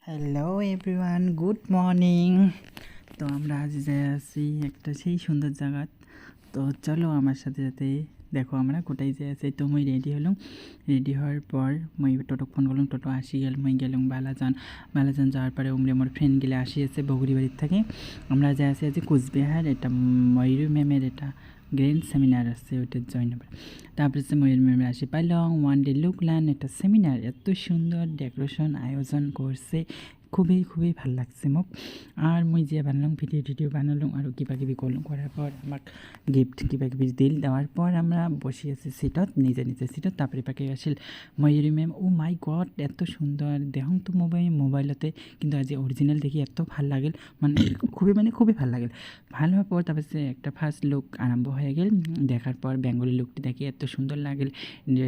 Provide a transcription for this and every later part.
Hello everyone, good morning. তো আমরা আজ যাই আছি একটা সেই সুন্দর জায়গা। তো চলো আমার সাথে সাথে দেখো আমরা কোথায় যাই আছি। তো মুই রেডি হলাম, রেডি হওয়ার পর মুই টোটো ফোন করলাম, টোটো আসি গেল, মুই গেলাম বালাজান যাওয়ার পরে উমরে আমার ফ্রেন্ড গেলে আসিয়েছে বগুড়ি বাড়ির থেকে। আমরা যাই আছি আজ কুচবিহার, এটা ময়ূর ম্যামের এটা গ্র্যান্ড সেমিনার আছে, ওইটা জয়েন হবে। তারপরে হচ্ছে ময়ূর ম্যামের আসি পাইলাম ওয়ান ডে লুকলান একটা সেমিনার, এত সুন্দর ডেকোরেশন আয়োজন করছে, খুবই খুবই ভাল লাগছে মোক। আর মুই যে বানালাম ভিডিও বানালাম আর কিবাকিবি করলাম, করার পর আমার গিফট কিবাকিবি দিল, দেওয়ার পর আমরা বসে আছি সিটত, নিজে সিটত। তারপরে পাকে আসিল ময়ূরী ম্যাম। ও মাই গড, এত সুন্দর দেখুন তো মোবাইলতে, কিন্তু আজ অরিজিনাল দেখি এত ভাল লাগিল, খুবই ভাল লাগিল। ভালো হওয়ার পর তারপর সে একটা ফার্স্ট লুক আরম্ভ হয়ে গেল। দেখার পর বেঙ্গলি লুকটি দেখি এত সুন্দর লাগিল,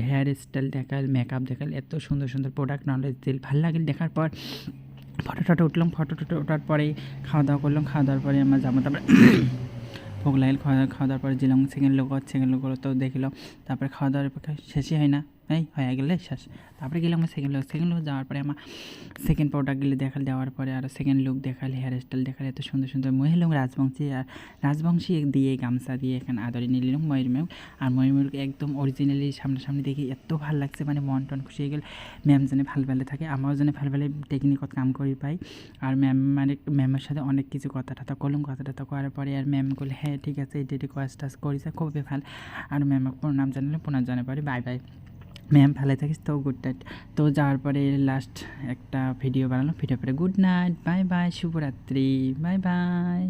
হেয়ার স্টাইল দেখাল, মেকআপ দেখাল, এত সুন্দর সুন্দর প্রোডাক্ট নলেজ দিল, ভাল লাগিল। দেখার পর ফটো উঠলাম, ফটো ওঠার পরেই খাওয়া দাওয়া করলাম। খাওয়া দাওয়ার পরে আমরা যাবো, তারপরে ভোগ লাগিল। খাওয়া দাওয়ার পরে যেলাম সেকেন্ড লোক তো দেখিলাম। তারপরে খাওয়া দাওয়ার শেষই হয় না, এই হয়ে গেলে শেষ। তারপরে গেলাম সেকেন্ড লোক যাওয়ার পরে আমার সেকেন্ড প্রোডাক্টগুলি দেওয়ার পরে আরও সেকেন্ড লুক দেখাল, হেয়ার স্টাইল দেখাল, এত সুন্দর সুন্দর। মহিলাম রাজবংশী দিয়ে গামছা দিয়ে এখানে আদরে নিলাম ময়ূর। আর ময়ূর একদম অরিজিনালি সামনাসামনি দেখি এত ভাল লাগছে, মানে মন টন খুশি হয়ে গেল। ম্যাম যেন ভালো থাকে, আমারও যেন ভালো টেকনিকত কাম করি পাই। আর ম্যামের সাথে অনেক কিছু কথা করলাম, করার পরে আর ম্যাম বলে হ্যাঁ ঠিক আছে, এটি কাজ করেছে খুবই ভালো। আর ম্যামক প্রণাম জানালে, জানার পরে বাই বাই ম্যাম, ভালো থাকিস তো, গুড নাইট। তো যাওয়ার পরে লাস্ট একটা ভিডিও বানালাম, ভিডিও পরে গুড নাইট, বাই বাই, শুভরাত্রি, বাই বাই।